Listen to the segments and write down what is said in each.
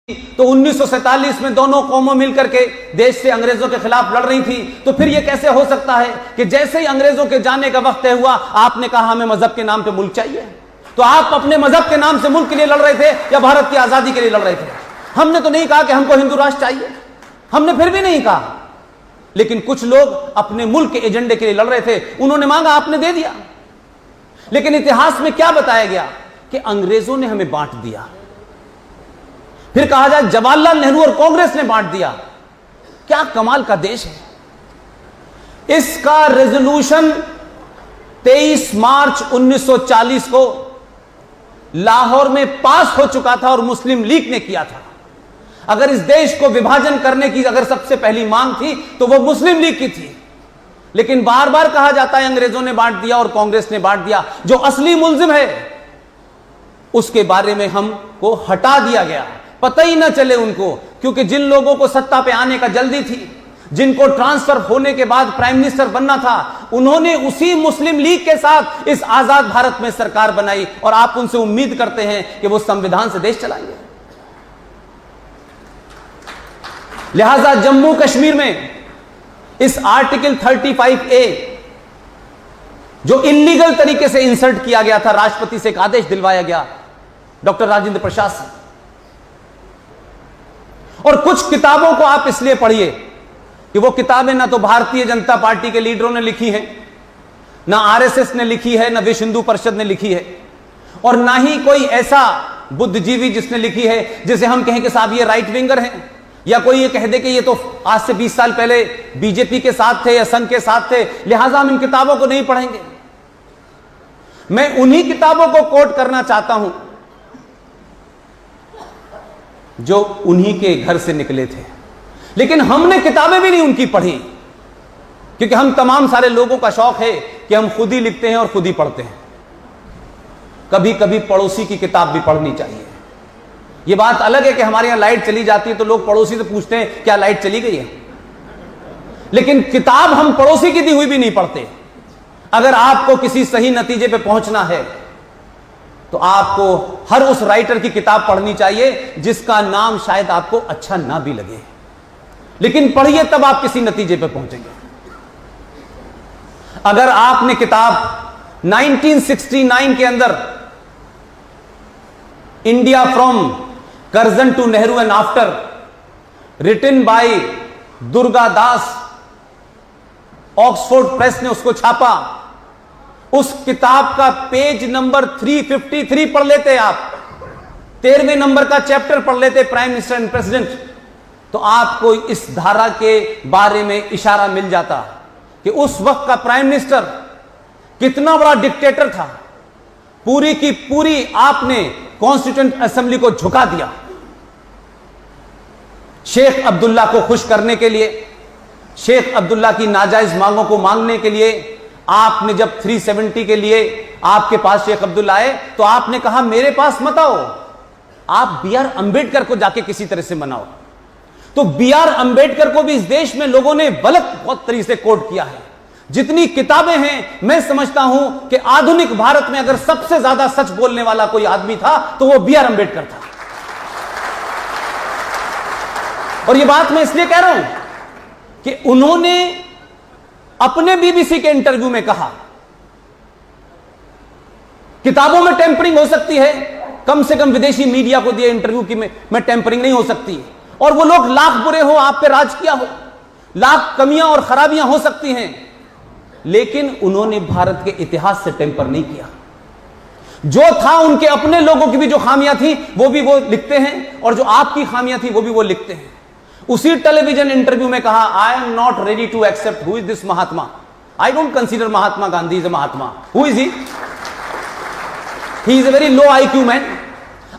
तो 1947 में दोनों कौमों मिलकर के देश से अंग्रेजों के खिलाफ लड़ रही थी। तो फिर यह कैसे हो सकता है कि जैसे ही अंग्रेजों के जाने का वक्त तय हुआ आपने कहा हमें मजहब के नाम पे मुल्क चाहिए। तो आप अपने मजहब के नाम से मुल्क के लिए लड़ रहे थे या भारत की आजादी के लिए लड़ रहे थे? हमने तो नहीं कहा कि हमको हिंदू राष्ट्र चाहिए, हमने फिर भी नहीं कहा, लेकिन कुछ लोग अपने मुल्क के एजेंडे के लिए लड़ रहे थे, उन्होंने मांगा, आपने दे दिया। लेकिन इतिहास में क्या बताया गया कि अंग्रेजों ने हमें बांट दिया। फिर कहा जाए जवाहरलाल नेहरू और कांग्रेस ने बांट दिया। क्या कमाल का देश है। इसका रेजोल्यूशन 23 मार्च 1940 को लाहौर में पास हो चुका था और मुस्लिम लीग ने किया था। अगर इस देश को विभाजन करने की अगर सबसे पहली मांग थी तो वो मुस्लिम लीग की थी। लेकिन बार बार कहा जाता है अंग्रेजों ने बांट दिया और कांग्रेस ने बांट दिया। जो असली मुल्जिम है उसके बारे में हमको हटा दिया गया, पता ही ना चले उनको, क्योंकि जिन लोगों को सत्ता पे आने का जल्दी थी, जिनको ट्रांसफर होने के बाद प्राइम मिनिस्टर बनना था, उन्होंने उसी मुस्लिम लीग के साथ इस आजाद भारत में सरकार बनाई और आप उनसे उम्मीद करते हैं कि वो संविधान से देश चलाएंगे। लिहाजा जम्मू कश्मीर में इस आर्टिकल 35A जो इल्लीगल तरीके से इंसर्ट किया गया था, राष्ट्रपति से एक आदेश दिलवाया गया डॉक्टर राजेंद्र प्रसाद से। और कुछ किताबों को आप इसलिए पढ़िए कि वो किताबें ना तो भारतीय जनता पार्टी के लीडरों ने लिखी हैं, ना आरएसएस ने लिखी है, ना विश्व हिंदू परिषद ने लिखी है, और ना ही कोई ऐसा बुद्धिजीवी जिसने लिखी है जिसे हम कहें कि साहब ये राइट विंगर हैं, या कोई ये कह दे कि ये तो आज से 20 साल पहले बीजेपी के साथ थे या संघ के साथ थे, लिहाजा हम इन किताबों को नहीं पढ़ेंगे। मैं उन्हीं किताबों को कोट करना चाहता हूं जो उन्हीं के घर से निकले थे, लेकिन हमने किताबें भी नहीं उनकी पढ़ी, क्योंकि हम तमाम सारे लोगों का शौक है कि हम खुद ही लिखते हैं और खुद ही पढ़ते हैं। कभी कभी पड़ोसी की किताब भी पढ़नी चाहिए। यह बात अलग है कि हमारे यहां लाइट चली जाती है तो लोग पड़ोसी से पूछते हैं क्या लाइट चली गई है, लेकिन किताब हम पड़ोसी की दी हुई भी नहीं पढ़ते। अगर आपको किसी सही नतीजे पे पहुंचना है तो आपको हर उस राइटर की किताब पढ़नी चाहिए जिसका नाम शायद आपको अच्छा ना भी लगे, लेकिन पढ़िए तब आप किसी नतीजे पे पहुंचेंगे। अगर आपने किताब 1969 के अंदर India from Curzon to Nehru and after, written by Durga Das, Oxford press ने उसको छापा, उस किताब का पेज नंबर 353 पढ़ लेते आप, 13वें नंबर का चैप्टर पढ़ लेते प्राइम मिनिस्टर एंड प्रेसिडेंट, तो आपको इस धारा के बारे में इशारा मिल जाता कि उस वक्त का प्राइम मिनिस्टर कितना बड़ा डिक्टेटर था। पूरी की पूरी आपने कॉन्स्टिट्यूएंट असेंबली को झुका दिया। शेख अब्दुल्ला को खुश करने के लिए, शेख अब्दुल्ला की नाजायज मांगों को मांगने के लिए आपने जब 370 के लिए आपके पास शेख अब्दुल्ला आए तो आपने कहा मेरे पास मत आओ, आप B.R. अंबेडकर को जाके किसी तरह से मनाओ। तो B.R. अंबेडकर को भी इस देश में लोगों ने गलत बहुत तरीके से कोट किया है। जितनी किताबें हैं, मैं समझता हूं कि आधुनिक भारत में अगर सबसे ज्यादा सच बोलने वाला कोई आदमी था तो वो B.R. अंबेडकर था। और ये बात मैं इसलिए कह रहा हूं कि उन्होंने अपने बीबीसी के इंटरव्यू में कहा किताबों में टेम्परिंग हो सकती है, कम से कम विदेशी मीडिया को दिए इंटरव्यू की में टेम्परिंग नहीं हो सकती, और वो लोग लाख बुरे हो, आप पे राज किया हो, लाख कमियां और खराबियां हो सकती हैं, लेकिन उन्होंने भारत के इतिहास से टेम्पर नहीं किया। जो था उनके अपने लोगों की भी जो खामियां थी वो भी वो लिखते हैं, और जो आपकी खामियां थी वो भी वो लिखते हैं। उसी टेलीविजन इंटरव्यू में कहा I am not ready to accept who is this Mahatma, I don't consider Mahatma Gandhi is a Mahatma, who is he is a very low IQ man.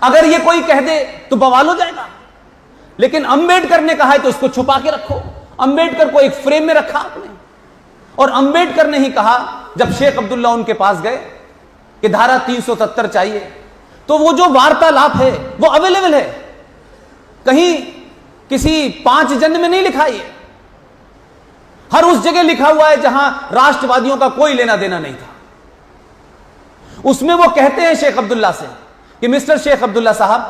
अगर ये कोई कह दे तो बवाल हो जाएगा, लेकिन अंबेडकर ने कहा है तो इसको छुपा के रखो। अंबेडकर को एक फ्रेम में रखा आपने, और अंबेडकर ने ही कहा जब शेख अब्दुल्ला उनके पास गए कि धारा 370 चाहिए, तो वो जो वार्तालाप है वो अवेलेबल है, कहीं किसी 5 जन में नहीं लिखा, है हर उस जगह लिखा हुआ है जहां राष्ट्रवादियों का कोई लेना देना नहीं था। उसमें वो कहते हैं शेख अब्दुल्ला से कि मिस्टर शेख अब्दुल्ला साहब,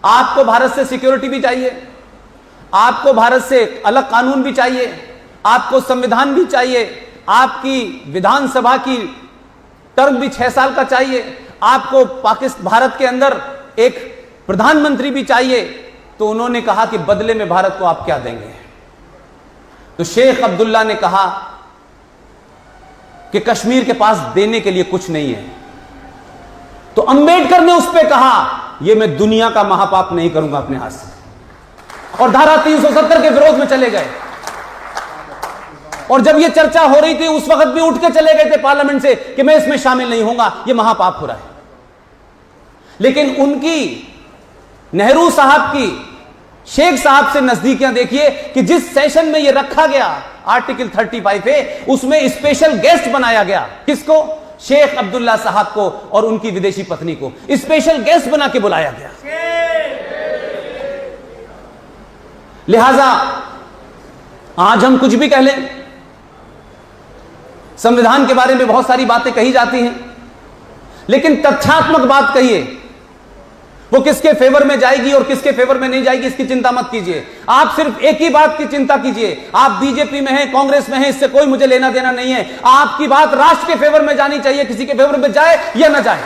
आपको भारत से सिक्योरिटी भी चाहिए, आपको भारत से अलग कानून भी चाहिए, आपको संविधान भी चाहिए, आपकी विधानसभा की टर्म भी 6 साल का चाहिए, आपको भारत के अंदर एक प्रधानमंत्री भी चाहिए। तो उन्होंने कहा कि बदले में भारत को आप क्या देंगे? तो शेख अब्दुल्ला ने कहा कि कश्मीर के पास देने के लिए कुछ नहीं है। तो अंबेडकर ने उस पर कहा, यह मैं दुनिया का महापाप नहीं करूंगा अपने हाथ से, और धारा 370 के विरोध में चले गए। और जब यह चर्चा हो रही थी उस वक्त भी उठ के चले गए थे पार्लियामेंट से कि मैं इसमें शामिल नहीं होऊंगा, यह महापाप हो रहा है। लेकिन उनकी, नेहरू साहब की शेख साहब से नजदीकियां देखिए कि जिस सेशन में यह रखा गया आर्टिकल 35 है, उसमें स्पेशल गेस्ट बनाया गया। किसको? शेख अब्दुल्ला साहब को और उनकी विदेशी पत्नी को स्पेशल गेस्ट बना के बुलाया गया। लिहाजा आज हम कुछ भी कह लें, संविधान के बारे में बहुत सारी बातें कही जाती हैं, लेकिन तथ्यात्मक बात कहिए, वो किसके फेवर में जाएगी और किसके फेवर में नहीं जाएगी इसकी चिंता मत कीजिए। आप सिर्फ एक ही बात की चिंता कीजिए, आप बीजेपी में हैं, कांग्रेस में हैं, इससे कोई मुझे लेना देना नहीं है। आपकी बात राष्ट्र के फेवर में जानी चाहिए, किसी के फेवर में जाए या ना जाए।